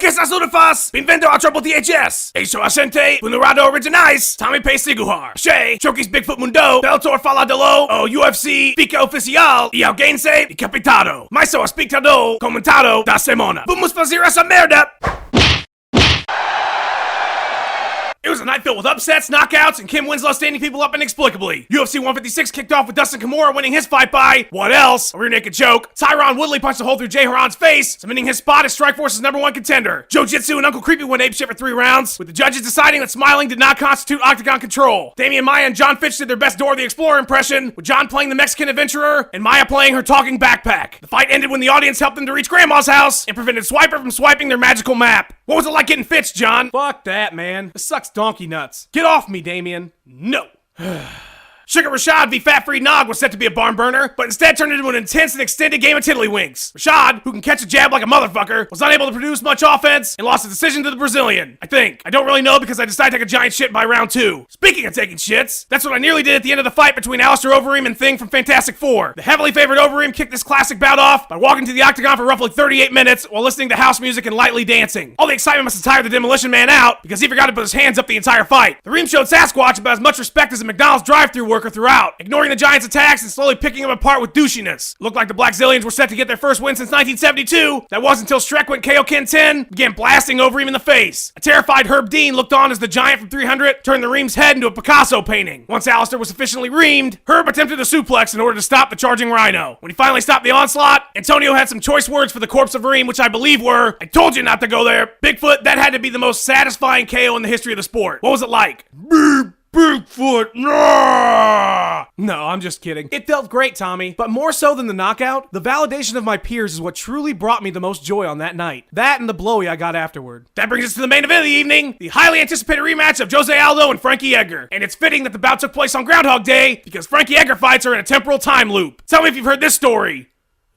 que estás faz? Bienvenido a Triple DHS. Eso asente, Bunurado Originais, Tommy Pay Siguhar. Shay, Choki's Bigfoot Mundo, Bellator Faladelo, O UFC, Fica Oficial, y Alguense, y Capitado. Mais sou espectador, comentado da semana. Vamos fazer essa merda! It was a night filled with upsets, knockouts, and Kim Winslow standing people up inexplicably. UFC 156 kicked off with Dustin Kimura winning his fight by, what else? A rear naked choke. Tyron Woodley punched a hole through Jay Haran's face, cementing his spot as Strikeforce's #1 contender. Jiu-Jitsu and Uncle Creepy went apeshit for 3 rounds, with the judges deciding that smiling did not constitute octagon control. Damian Maia and John Fitch did their best Dora the Explorer impression, with John playing the Mexican adventurer and Maia playing her talking backpack. The fight ended when the audience helped them to reach Grandma's house and prevented Swiper from swiping their magical map. What was it like getting Fitch, John? Fuck that, man. This sucks donkey nuts. Get off me, Damien. No. Sugar Rashad v. Fat-Free Nog was set to be a barn burner, but instead turned into an intense and extended game of tiddlywinks. Rashad, who can catch a jab like a motherfucker, was unable to produce much offense and lost the decision to the Brazilian. I think. I don't really know because I decided to take a giant shit by round 2. Speaking of taking shits, that's what I nearly did at the end of the fight between Alistair Overeem and Thing from Fantastic Four. The heavily favored Overeem kicked this classic bout off by walking to the octagon for roughly 38 minutes while listening to house music and lightly dancing. All the excitement must have tired the Demolition Man out because he forgot to put his hands up the entire fight. The Reem showed Sasquatch about as much respect as a McDonald's drive-thru worker throughout, ignoring the Giants' attacks and slowly picking them apart with douchiness. Looked like the Black Zillions were set to get their first win since 1972. That wasn't until Shrek went Kaioken 10, began blasting Overeem in the face. A terrified Herb Dean looked on as the Giant from 300 turned the Reem's head into a Picasso painting. Once Alistair was sufficiently reamed, Herb attempted a suplex in order to stop the charging Rhino. When he finally stopped the onslaught, Antonio had some choice words for the corpse of Reem, which I believe were, "I told you not to go there." Bigfoot, that had to be the most satisfying KO in the history of the sport. What was it like? Bigfoot, nah! No, I'm just kidding. It felt great, Tommy, but more so than the knockout, the validation of my peers is what truly brought me the most joy on that night. That and the blowy I got afterward. That brings us to the main event of the evening, the highly anticipated rematch of Jose Aldo and Frankie Edgar. And it's fitting that the bout took place on Groundhog Day because Frankie Edgar fights are in a temporal time loop. Tell me if you've heard this story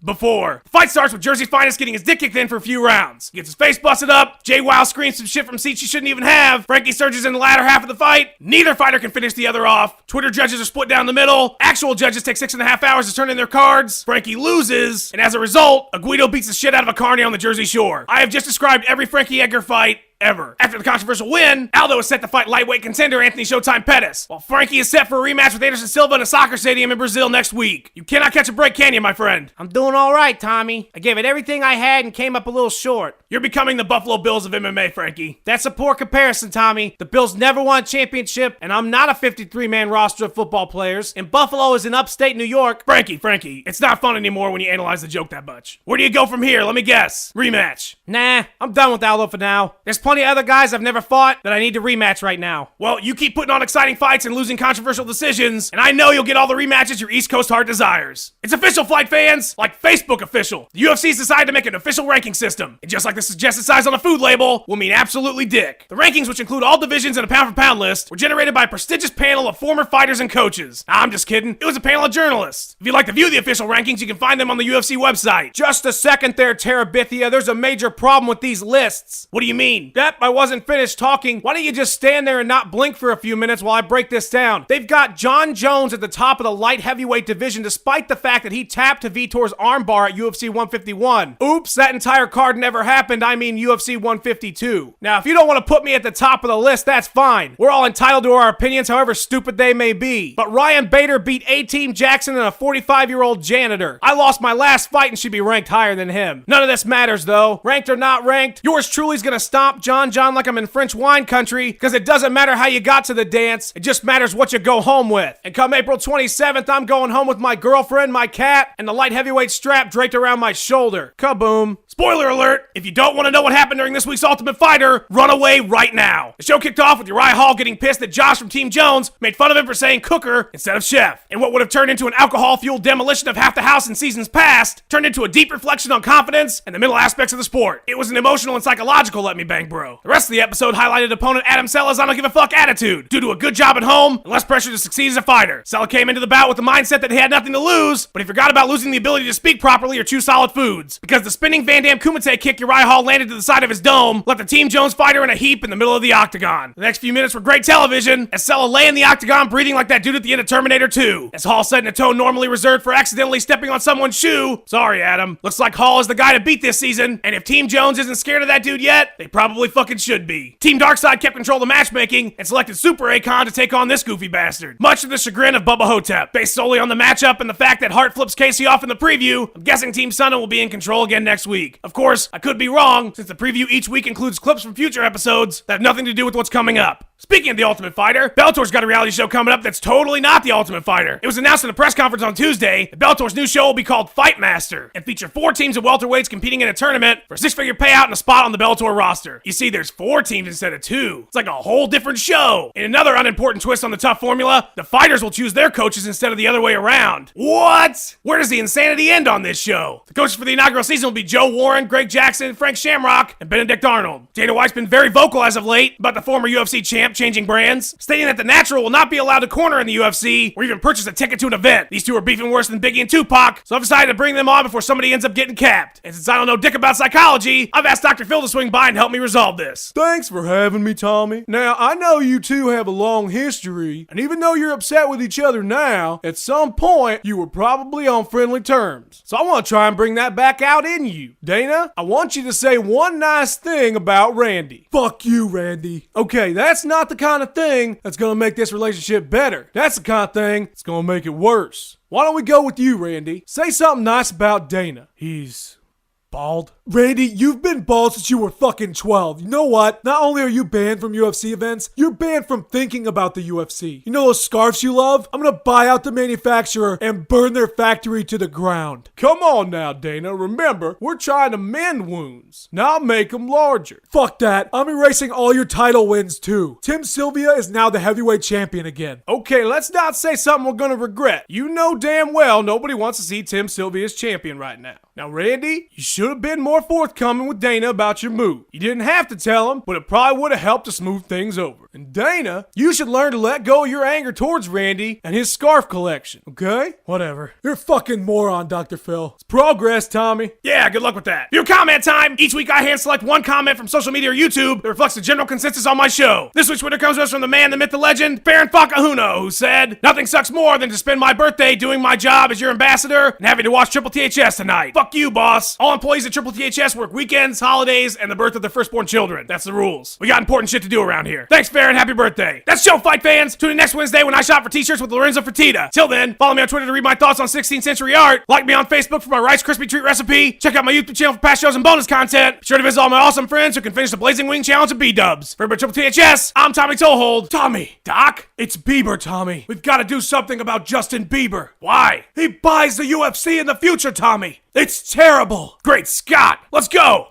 before. The fight starts with Jersey's finest getting his dick kicked in for a few rounds. He gets his face busted up. Jay Wow screams some shit from seats she shouldn't even have. Frankie surges in the latter half of the fight. Neither fighter can finish the other off. Twitter judges are split down the middle. Actual judges take 6.5 hours to turn in their cards. Frankie loses, and as a result, a Guido beats the shit out of a carny on the Jersey Shore. I have just described every Frankie Edgar fight ever. After the controversial win, Aldo is set to fight lightweight contender Anthony Showtime Pettis, while Frankie is set for a rematch with Anderson Silva in a soccer stadium in Brazil next week. You cannot catch a break, can you, my friend? I'm doing all right, Tommy. I gave it everything I had and came up a little short. You're becoming the Buffalo Bills of MMA, Frankie. That's a poor comparison, Tommy. The Bills never won a championship, and I'm not a 53-man roster of football players, and Buffalo is in upstate New York. Frankie, it's not fun anymore when you analyze the joke that much. Where do you go from here? Let me guess. Rematch. Nah, I'm done with Aldo for now. There's plenty of other guys I've never fought that I need to rematch right now. Well, you keep putting on exciting fights and losing controversial decisions, and I know you'll get all the rematches your East Coast heart desires. It's official, fight fans, like Facebook official. The UFC's decided to make an official ranking system, and just like the suggested size on a food label, will mean absolutely dick. The rankings, which include all divisions and a pound-for-pound list, were generated by a prestigious panel of former fighters and coaches. Nah, I'm just kidding. It was a panel of journalists. If you'd like to view the official rankings, you can find them on the UFC website. Just a second there, Terabithia. There's a major problem with these lists. What do you mean? Yep, I wasn't finished talking. Why don't you just stand there and not blink for a few minutes while I break this down? They've got John Jones at the top of the light heavyweight division despite the fact that he tapped to Vitor's armbar at UFC 151. Oops, that entire card never happened. I mean UFC 152. Now, if you don't want to put me at the top of the list, that's fine. We're all entitled to our opinions, however stupid they may be. But Ryan Bader beat A-Team Jackson and a 45-year-old janitor. I lost my last fight and should be ranked higher than him. None of this matters, though. Ranked or not ranked, yours truly's gonna stomp John like I'm in French wine country, because it doesn't matter how you got to the dance, it just matters what you go home with. And come April 27th, I'm going home with my girlfriend, my cat, and the light heavyweight strap draped around my shoulder. Kaboom. Spoiler alert, if you don't want to know what happened during this week's Ultimate Fighter, run away right now. The show kicked off with Uriah Hall getting pissed that Josh from Team Jones made fun of him for saying cooker instead of chef. And what would have turned into an alcohol-fueled demolition of half the house in seasons past, turned into a deep reflection on confidence and the middle aspects of the sport. It was an emotional and psychological let me bang bro. The rest of the episode highlighted opponent Adam Cella's I don't give a fuck attitude due to a good job at home and less pressure to succeed as a fighter. Cella came into the bout with the mindset that he had nothing to lose, but he forgot about losing the ability to speak properly or chew solid foods, because the spinning Van Damme Kumite kick Uriah Hall landed to the side of his dome left the Team Jones fighter in a heap in the middle of the octagon. The next few minutes were great television, as Cella lay in the octagon breathing like that dude at the end of Terminator 2. As Hall said in a tone normally reserved for accidentally stepping on someone's shoe, "Sorry, Adam. Looks like Hall is the guy to beat this season, and if Team Jones isn't scared of that dude yet, they probably fucking should be." Team Darkside kept control of the matchmaking and selected Super Akon to take on this goofy bastard, much to the chagrin of Bubba Hotep. Based solely on the matchup and the fact that Hart flips Casey off in the preview, I'm guessing Team Sunna will be in control again next week. Of course, I could be wrong, since the preview each week includes clips from future episodes that have nothing to do with what's coming up. Speaking of The Ultimate Fighter, Bellator's got a reality show coming up that's totally not The Ultimate Fighter. It was announced in a press conference on Tuesday that Bellator's new show will be called Fight Master and feature 4 teams of welterweights competing in a tournament for a 6-figure payout and a spot on the Bellator roster. You see, there's 4 teams instead of 2. It's like a whole different show. In another unimportant twist on the tough formula, the fighters will choose their coaches instead of the other way around. What? Where does the insanity end on this show? The coaches for the inaugural season will be Joe Warren, Greg Jackson, Frank Shamrock, and Benedict Arnold. Dana White's been very vocal as of late about the former UFC champ changing brands, stating that the Natural will not be allowed to corner in the UFC or even purchase a ticket to an event. These two are beefing worse than Biggie and Tupac, so I've decided to bring them on before somebody ends up getting capped. And since I don't know dick about psychology, I've asked Dr. Phil to swing by and help me resolve this. Thanks for having me, Tommy. Now, I know you two have a long history, and even though you're upset with each other now, at some point, you were probably on friendly terms. So I want to try and bring that back out in you. Dana, I want you to say one nice thing about Randy. Fuck you, Randy. Okay, that's not the kind of thing that's gonna make this relationship better. That's the kind of thing that's gonna make it worse. Why don't we go with you, Randy? Say something nice about Dana. He's bald. Randy, you've been bald since you were fucking 12. You know what? Not only are you banned from UFC events, you're banned from thinking about the UFC. You know those scarves you love? I'm gonna buy out the manufacturer and burn their factory to the ground. Come on now, Dana. Remember, we're trying to mend wounds, not make them larger. Fuck that. I'm erasing all your title wins too. Tim Sylvia is now the heavyweight champion again. Okay, let's not say something we're gonna regret. You know damn well nobody wants to see Tim Sylvia as champion right now. Now, Randy, you should have been more forthcoming with Dana about your move. You didn't have to tell him, but it probably would have helped to smooth things over. And Dana, you should learn to let go of your anger towards Randy and his scarf collection, okay? Whatever. You're a fucking moron, Dr. Phil. It's progress, Tommy. Yeah, good luck with that. Viewer comment time! Each week I hand select one comment from social media or YouTube that reflects the general consensus on my show. This week's winner comes to us from the man, the myth, the legend, Baron Fakahuno, who said, "Nothing sucks more than to spend my birthday doing my job as your ambassador and having to watch Triple THS tonight. Fuck you, boss. All employees at Triple THS work weekends, holidays, and the birth of their firstborn children. That's the rules. We got important shit to do around here. Thanks, Baron. Happy birthday." That's the show, fight fans. Tune in next Wednesday when I shop for t-shirts with Lorenzo Fertitta. Till then, follow me on Twitter to read my thoughts on 16th century art. Like me on Facebook for my Rice Krispie treat recipe. Check out my YouTube channel for past shows and bonus content. Be sure to visit all my awesome friends who can finish the Blazing Wing Challenge at B-dubs. For everybody Triple THS, I'm Tommy Toehold. Tommy. Doc? It's Bieber, Tommy. We've got to do something about Justin Bieber. Why? He buys the UFC in the future, Tommy. It's terrible. Great Scott. Let's go.